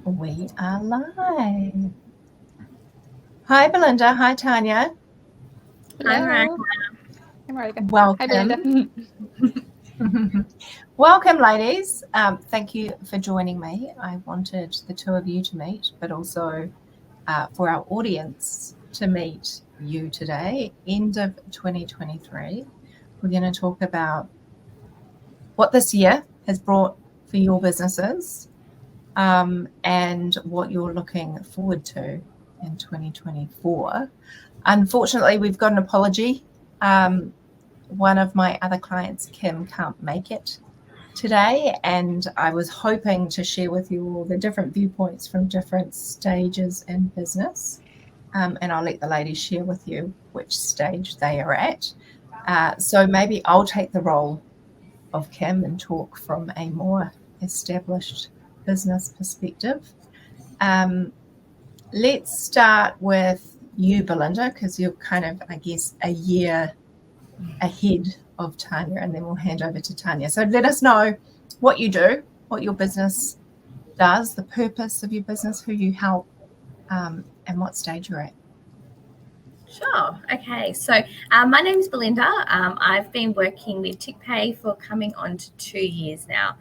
We are live. Hi, Belinda. Hi, Tanya. Hi, Mariah. Hello. Hi, Marika. Hi, Belinda. Welcome. Welcome, ladies. Thank you for joining me. I wanted the two of you to meet, but also for our audience to meet you today, end of 2023. We're going to talk about what this year has brought for your businesses and what you're looking forward to in 2024. Unfortunately, we've got an apology. One of my other clients, Kim, can't make it today, and I was hoping to share with you all the different viewpoints from different stages in business. And I'll let the ladies share with you which stage they are at. So maybe I'll take the role of Kim and talk from a more established business perspective. Let's start with you, Belinda, because you're kind of, I guess, a year ahead of Tanya, and then we'll hand over to Tanya. So let us know what you do, what your business does, the purpose of your business, who you help, and what stage you're at. Sure. Okay. So my name is Belinda. I've been working with TickPay for coming on to 2 years now.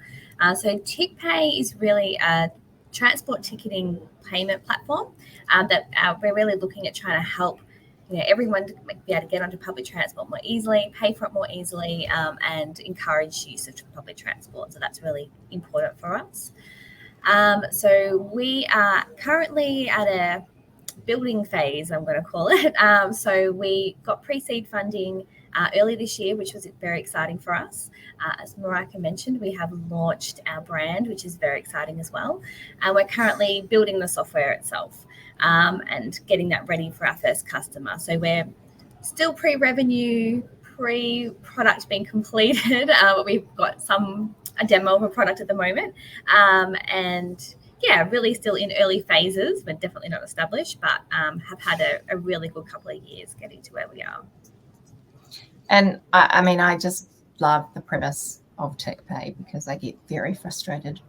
So TickPay is really a transport ticketing payment platform that we're really looking at trying to help everyone to be able to get onto public transport more easily, pay for it more easily, and encourage use of public transport. So that's really important for us. So we are currently at a building phase, I'm going to call it. So we got pre-seed funding early this year, which was very exciting for us. As Marika mentioned, we have launched our brand, which is very exciting as well. And we're currently building the software itself and getting that ready for our first customer. So we're still pre-revenue, pre-product being completed. We've got a demo of a product at the moment. And yeah, really still in early phases. We're definitely not established, but have had a really good couple of years getting to where we are. And I mean, I just love the premise of TickPay because I get very frustrated,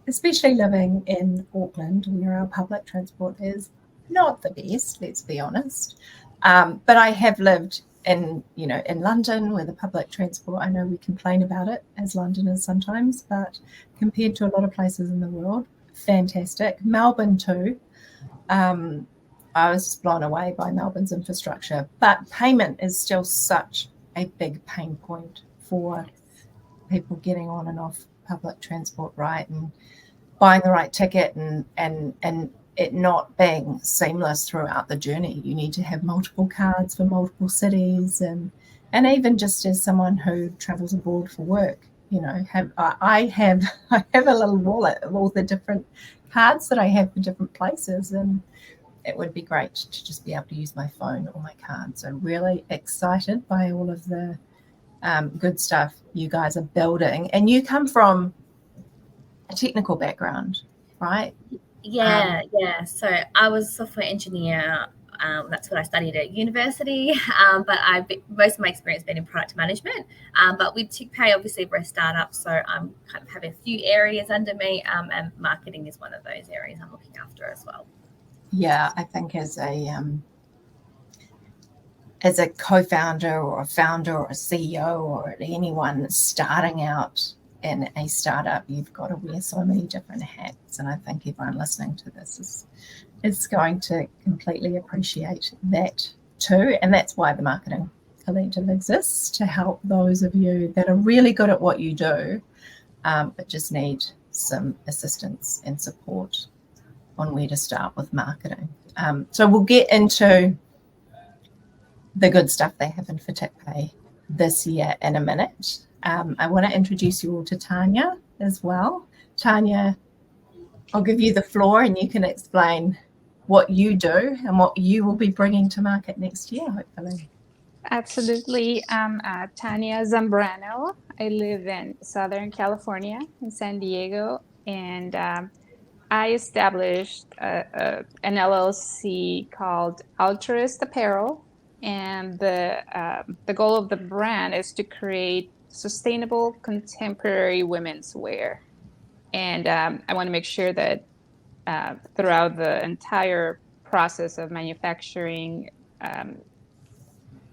especially living in Auckland, where our public transport is not the best, let's be honest. But I have lived in London, where the public transport, I know we complain about it as Londoners sometimes, but compared to a lot of places in the world, fantastic. Melbourne too. I was just blown away by Melbourne's infrastructure, but payment is still such a big pain point for people getting on and off public transport, right? And buying the right ticket and it not being seamless throughout the journey. You need to have multiple cards for multiple cities, and even just as someone who travels abroad for work, I have a little wallet of all the different cards that I have for different places, and it would be great to just be able to use my phone or my card. So really excited by all of the good stuff you guys are building. And you come from a technical background, right? Yeah. So I was a software engineer. That's what I studied at university. But most of my experience been in product management. But with TickPay, obviously we're a startup, so I'm kind of have a few areas under me, and marketing is one of those areas I'm looking after as well. Yeah, I think as a co-founder or a founder or a CEO or anyone starting out in a startup, you've got to wear so many different hats. And I think everyone listening to this is going to completely appreciate that too. And that's why the Marketing Collective exists, to help those of you that are really good at what you do, but just need some assistance and support on where to start with marketing. So we'll get into the good stuff they have in for TickPay this year in a minute. I want to introduce you all to Tanya as well. Tanya, I'll give you the floor and you can explain what you do and what you will be bringing to market next year, hopefully. Absolutely. I'm Tanya Zambrano. I live in Southern California, in San Diego, and I established an LLC called Altruist Apparel, and the goal of the brand is to create sustainable contemporary women's wear. And I want to make sure that throughout the entire process of manufacturing,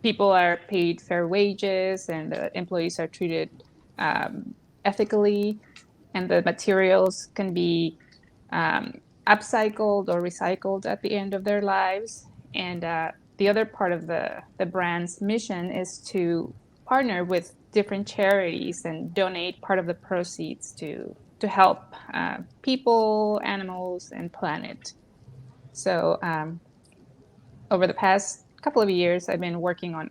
people are paid fair wages and the employees are treated ethically, and the materials can be upcycled or recycled at the end of their lives. And the other part of the brand's mission is to partner with different charities and donate part of the proceeds to help people, animals, and planet. So over the past couple of years, I've been working on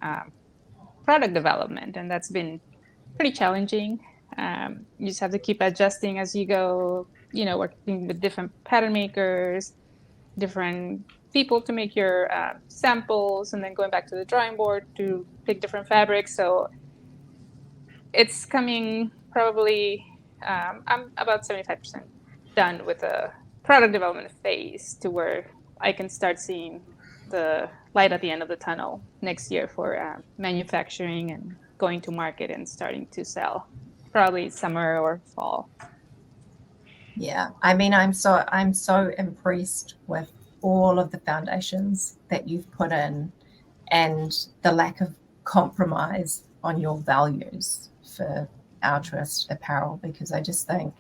product development, and that's been pretty challenging. You just have to keep adjusting as you go, working with different pattern makers, different people to make your samples, and then going back to the drawing board to pick different fabrics. So it's coming probably, I'm about 75% done with the product development phase to where I can start seeing the light at the end of the tunnel next year for manufacturing and going to market and starting to sell, probably summer or fall. Yeah, I mean, I'm so impressed with all of the foundations that you've put in and the lack of compromise on your values for Altruist Apparel, because I just think,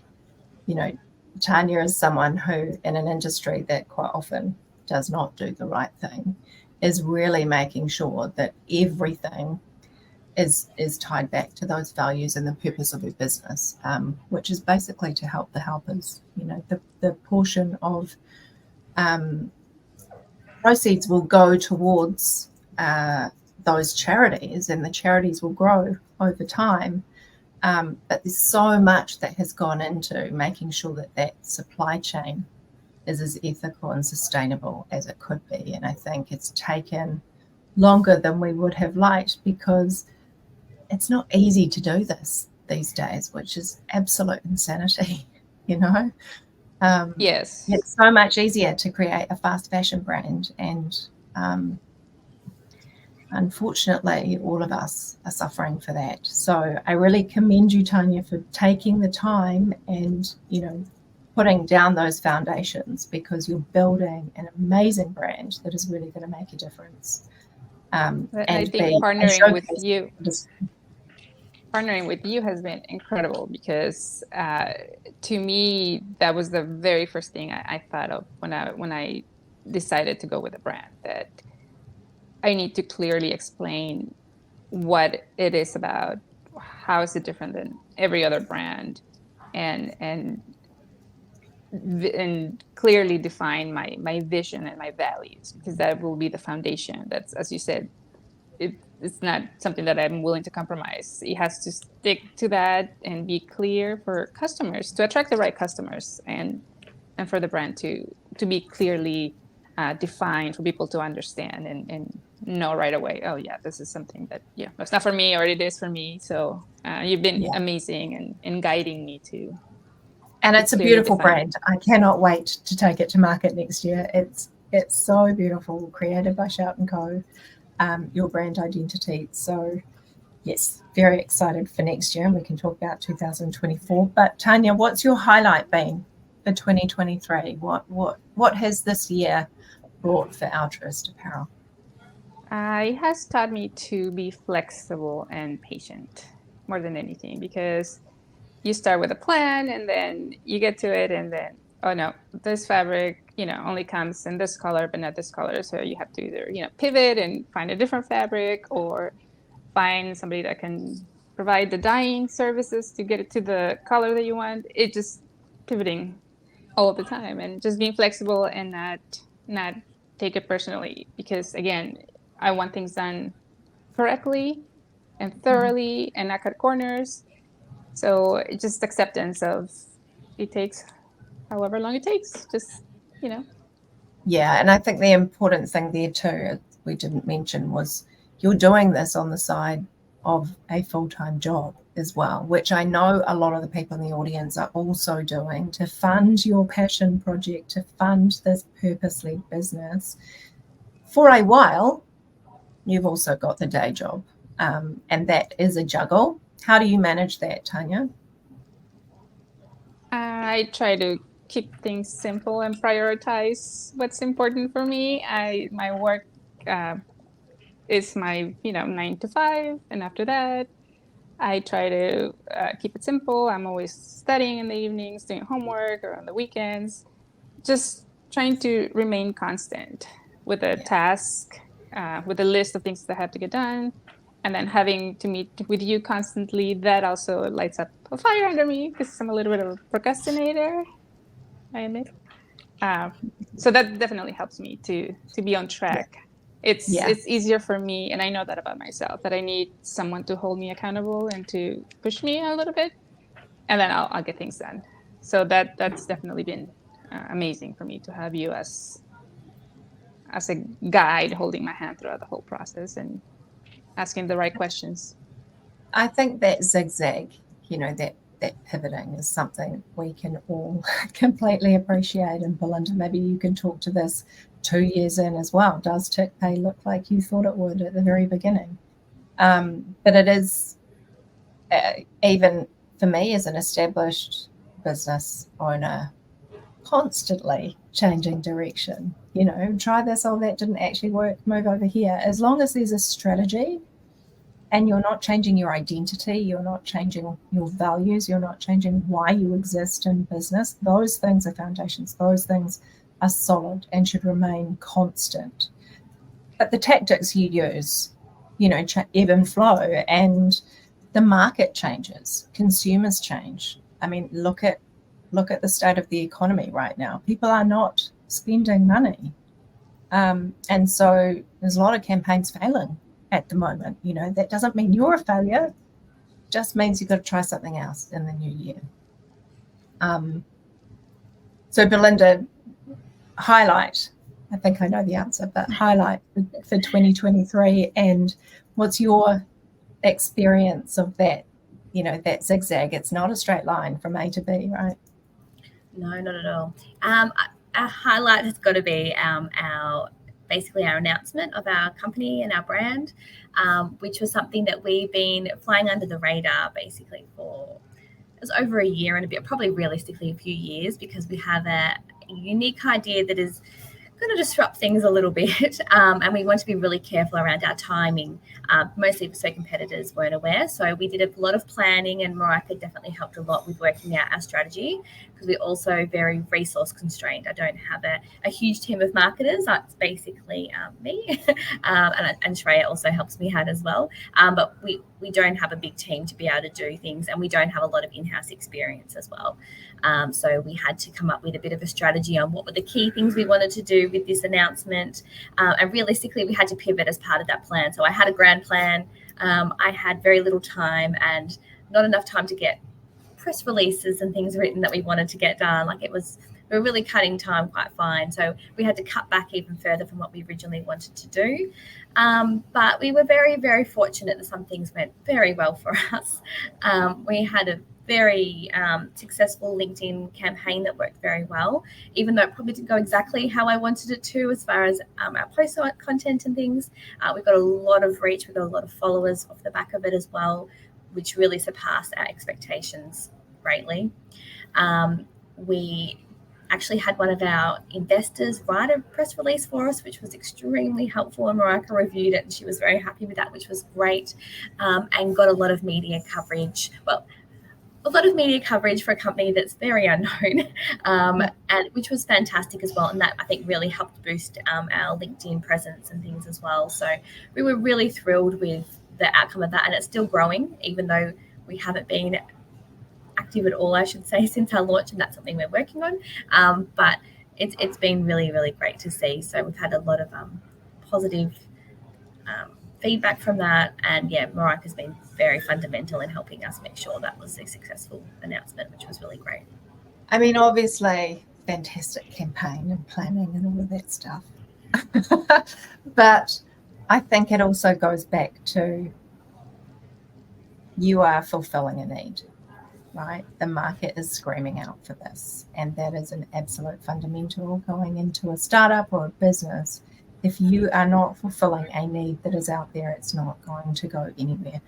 Tanya is someone who, in an industry that quite often does not do the right thing, is really making sure that everything is tied back to those values and the purpose of her business, which is basically to help the helpers. The portion of proceeds will go towards those charities, and the charities will grow over time. But there's so much that has gone into making sure that supply chain is as ethical and sustainable as it could be. And I think it's taken longer than we would have liked, because it's not easy to do this these days, which is absolute insanity, Yes. It's so much easier to create a fast fashion brand, and unfortunately, all of us are suffering for that. So I really commend you, Tanya, for taking the time and, putting down those foundations, because you're building an amazing brand that is really going to make a difference. I think partnering with you has been incredible, because to me, that was the very first thing I thought of when I decided to go with a brand, that I need to clearly explain what it is about, how is it different than every other brand, and clearly define my vision and my values, because that will be the foundation. That's, as you said, it's not something that I'm willing to compromise. It has to stick to that and be clear for customers, to attract the right customers, and for the brand to be clearly defined for people to understand and know right away, oh yeah, this is something that, it's not for me, or it is for me. So you've been amazing in guiding me to. And it's a beautiful brand. I cannot wait to take it to market next year. It's so beautiful, created by Shout & Co., your brand identity. So yes, very excited for next year, and we can talk about 2024. But Tanya, what's your highlight been for 2023? What has this year brought for Altruist Apparel? It has taught me to be flexible and patient more than anything, because you start with a plan and then you get to it, and then, oh no, this fabric, only comes in this color, but not this color. So you have to either, pivot and find a different fabric, or find somebody that can provide the dyeing services to get it to the color that you want. It just pivoting all the time, and just being flexible and not take it personally, because again, I want things done correctly and thoroughly and not cut corners. So it's just acceptance of it takes however long it takes, just, Yeah, and I think the important thing there too, we didn't mention, was you're doing this on the side of a full-time job as well, which I know a lot of the people in the audience are also doing to fund your passion project, to fund this purpose-led business. For a while, you've also got the day job, and that is a juggle. How do you manage that, Tanya? I try to keep things simple and prioritize what's important for me. My work is my 9 to 5, and after that, I try to keep it simple. I'm always studying in the evenings, doing homework, or on the weekends, just trying to remain constant with a task, with a list of things that have to get done. And then having to meet with you constantly, that also lights up a fire under me because I'm a little bit of a procrastinator, I admit. So that definitely helps me to be on track. It's easier for me, and I know that about myself, that I need someone to hold me accountable and to push me a little bit, and then I'll get things done. So that's definitely been amazing for me to have you as a guide, holding my hand throughout the whole process and asking the right questions. I think that zigzag, that pivoting is something we can all completely appreciate. And Belinda, maybe you can talk to this 2 years in as well. Does TickPay look like you thought it would at the very beginning? But it is, even for me as an established business owner, constantly changing direction. Try this, oh, that didn't actually work, move over here. As long as there's a strategy and you're not changing your identity, you're not changing your values, you're not changing why you exist in business, those things are foundations. Those things are solid and should remain constant. But the tactics you use, ebb and flow, and the market changes, consumers change. I mean, look at the state of the economy right now. People are not spending money. And so there's a lot of campaigns failing at the moment. That doesn't mean you're a failure. It just means you've got to try something else in the new year. So Belinda, highlight, I think I know the answer, but highlight for 2023, and what's your experience of that, that zigzag? It's not a straight line from A to B, right? No, not at all. Our highlight has got to be our announcement of our company and our brand, which was something that we've been flying under the radar basically for, it was over a year and a bit, probably realistically a few years, because we have a unique idea that is going to disrupt things a little bit, and we want to be really careful around our timing, mostly so competitors weren't aware. So we did a lot of planning, and Marika definitely helped a lot with working out our strategy, because we're also very resource constrained. I don't have a huge team of marketers. That's basically me, and Shreya also helps me out as well. But we don't have a big team to be able to do things, and we don't have a lot of in-house experience as well. So we had to come up with a bit of a strategy on what were the key things we wanted to do with this announcement. And realistically, we had to pivot as part of that plan. So I had a grand plan. I had very little time and not enough time to get press releases and things written that we wanted to get done. We were really cutting time quite fine. So we had to cut back even further from what we originally wanted to do. But we were very, very fortunate that some things went very well for us. We had a very successful LinkedIn campaign that worked very well, even though it probably didn't go exactly how I wanted it to as far as our post content and things. We got a lot of reach, we got a lot of followers off the back of it as well, which really surpassed our expectations greatly. We actually had one of our investors write a press release for us, which was extremely helpful, and Marika reviewed it and she was very happy with that, which was great, and got a lot of media coverage. Well, a lot of media coverage for a company that's very unknown, and which was fantastic as well. And that, I think, really helped boost our LinkedIn presence and things as well. So we were really thrilled with the outcome of that, and it's still growing, even though we haven't been active at all, I should say, since our launch, and that's something we're working on. But it's been really, really great to see. So we've had a lot of positive feedback from that, and Marika's been very fundamental in helping us make sure that was a successful announcement, which was really great. I mean, obviously, fantastic campaign and planning and all of that stuff. But I think it also goes back to you are fulfilling a need, right? The market is screaming out for this, and that is an absolute fundamental going into a startup or a business. If you are not fulfilling a need that is out there, it's not going to go anywhere.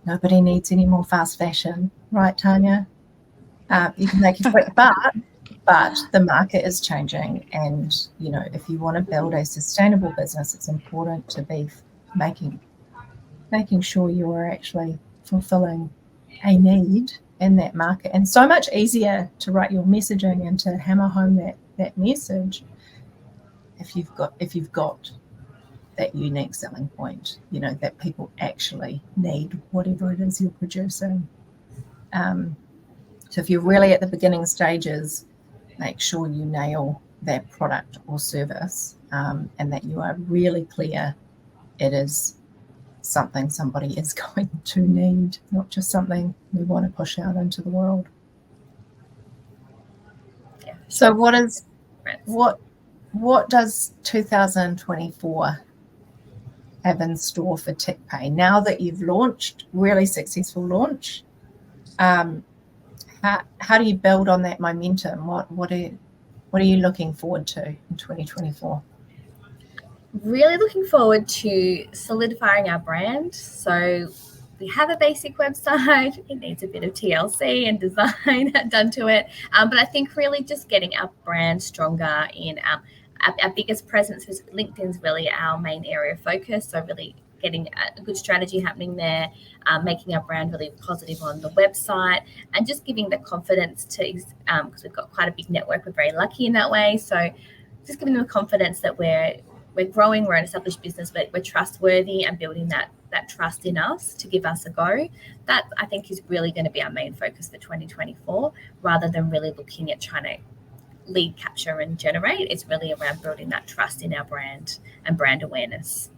Nobody needs any more fast fashion, right, Tanya? You can make it quick, but the market is changing, and if you want to build a sustainable business, it's important to be making sure you are actually fulfilling a need in that market. And so much easier to write your messaging and to hammer home that message if you've got that unique selling point, that people actually need whatever it is you're producing. So if you're really at the beginning stages, make sure you nail that product or service, and that you are really clear it is something somebody is going to need, not just something we want to push out into the world. Yeah. So what does 2024 have in store for TickPay now that you've launched, really successful launch? How do you build on that momentum? What are you looking forward to in 2024? Really looking forward to solidifying our brand. So we have a basic website. It needs a bit of TLC and design done to it. But I think really just getting our brand stronger in our biggest presence is LinkedIn's really our main area of focus. So really getting a good strategy happening there, making our brand really positive on the website, and just giving the confidence to, because we've got quite a big network, we're very lucky in that way. So just giving them the confidence that we're growing, we're an established business, but we're trustworthy, and building that trust in us to give us a go. That I think is really going to be our main focus for 2024, rather than really looking at trying to lead capture and generate. It's really around building that trust in our brand and brand awareness.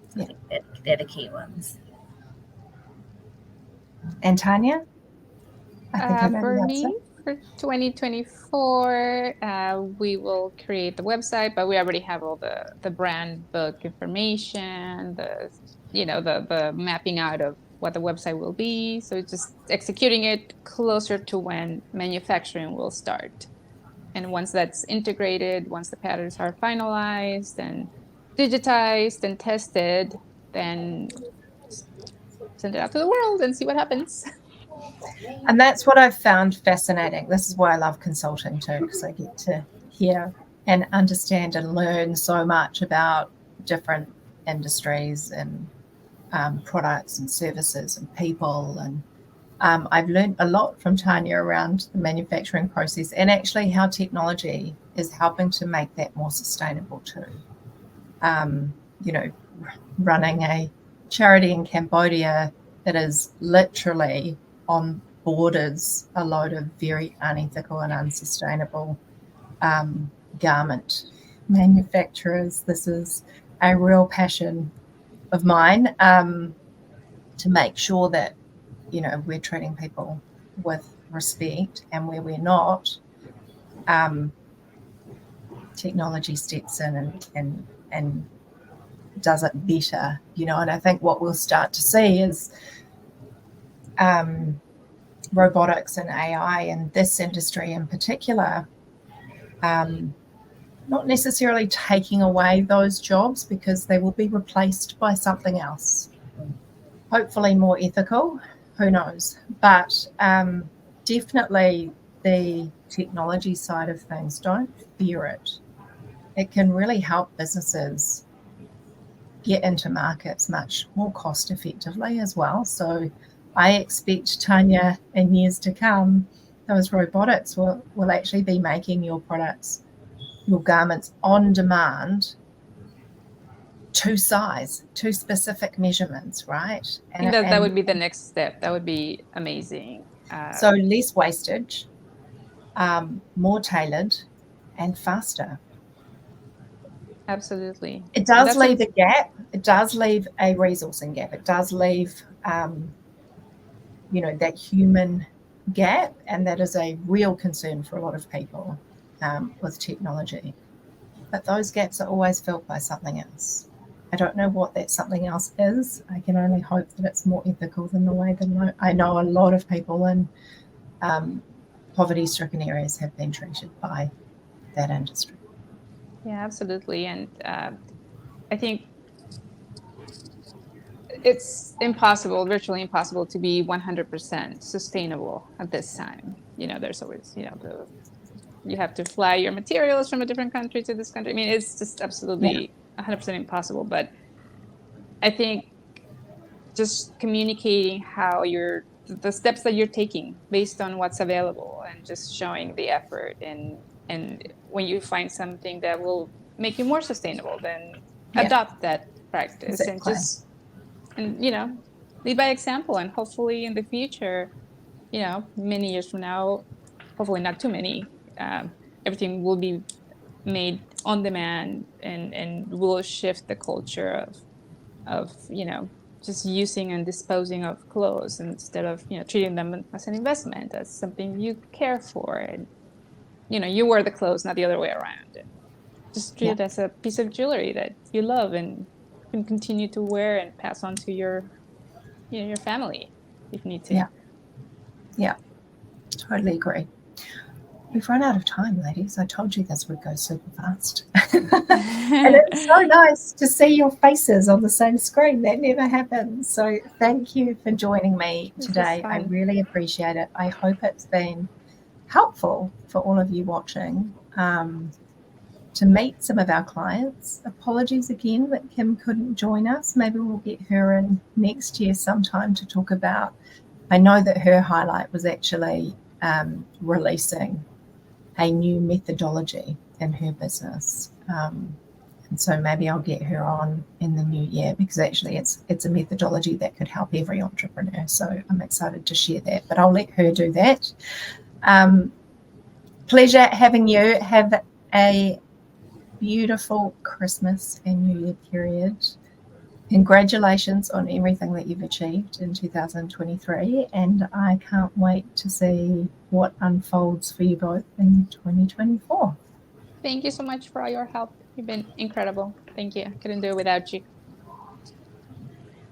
So I think they're the key ones. And Tanya? For me, for 2024, we will create the website, but we already have all the brand book information, the mapping out of what the website will be. So it's just executing it closer to when manufacturing will start. And once that's integrated, once the patterns are finalized and digitized and tested, then send it out to the world and see what happens. And that's what I've found fascinating. This is why I love consulting too, because I get to hear and understand and learn so much about different industries and products and services and people. And I've learned a lot from Tanya around the manufacturing process, and actually how technology is helping to make that more sustainable too. Running a charity in Cambodia that is literally on borders a load of very unethical and unsustainable garment manufacturers. This is a real passion of mine, to make sure that we're treating people with respect, and where we're not, technology steps in and does it better, and I think what we'll start to see is robotics and AI in this industry in particular, not necessarily taking away those jobs, because they will be replaced by something else, hopefully more ethical, who knows, but definitely the technology side of things, don't fear it. It can really help businesses get into markets much more cost effectively as well. So I expect, Tanya, in years to come, those robotics will actually be making your products, your garments on demand, to size, to specific measurements, right? I think that would be the next step. That would be amazing. So less wastage, more tailored, and faster. Absolutely. It does leave a gap. It does leave a resourcing gap. It does leave, that human gap, and that is a real concern for a lot of people with technology. But those gaps are always filled by something else. I don't know what that something else is. I can only hope that it's more ethical than the way that I know a lot of people in poverty-stricken areas have been treated by that industry. Yeah, absolutely. And I think it's virtually impossible to be 100% sustainable at this time. there's always, you have to fly your materials from a different country to this country. I mean, it's just absolutely 100% impossible. But I think just communicating how the steps that you're taking based on what's available, and just showing the effort, and when you find something that will make you more sustainable, then adopt that practice. Exactly. and lead by example, and hopefully in the future, many years from now, hopefully not too many, everything will be made on demand, and will shift the culture of just using and disposing of clothes, instead of treating them as an investment, as something you care for, and you wear the clothes, not the other way around, and just treat it as a piece of jewelry that you love and can continue to wear and pass on to your family if you need to. Yeah, totally agree. We've run out of time, ladies. I told you this would go super fast. And it's so nice to see your faces on the same screen. That never happens. So thank you for joining me today. I really appreciate it. I hope it's been helpful for all of you watching to meet some of our clients. Apologies again that Kim couldn't join us. Maybe we'll get her in next year sometime to talk about, I know that her highlight was actually releasing a new methodology in her business. And so maybe I'll get her on in the new year, because actually it's a methodology that could help every entrepreneur. So I'm excited to share that, but I'll let her do that. Pleasure having you. Have a beautiful Christmas and New Year period. Congratulations on everything that you've achieved in 2023, and I can't wait to see what unfolds for you both in 2024. Thank you so much for all your help. You've been incredible. Thank you. I couldn't do it without you.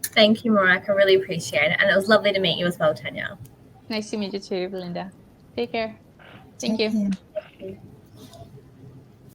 Thank you, Mariah. I really appreciate it. And it was lovely to meet you as well, Tanya. Nice to meet you too, Belinda. Take care. Thank Take you. care.